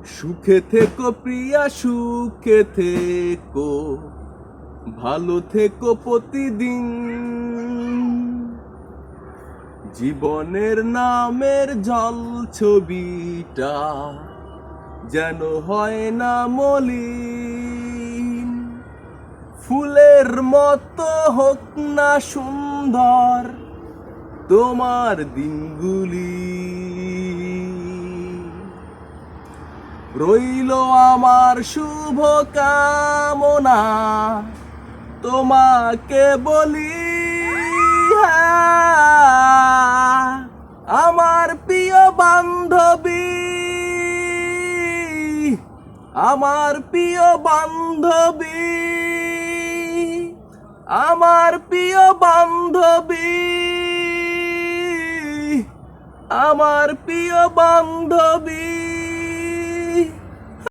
সুখে থেকো প্রিয়া, সুখে থেকো, ভালো থেকো প্রতিদিন। জীবনের নামের জল ছবিটা যেন হয় না মলিন। ফুলের মতো হোক না সুন্দর তোমার দিনগুলি। রইল আমার শুভ কামনা, তোমাকে বলি, হ্যাঁ, আমার প্রিয় বান্ধবী, আমার প্রিয় বান্ধবী, আমার প্রিয় বান্ধবী, আমার প্রিয় বান্ধবী।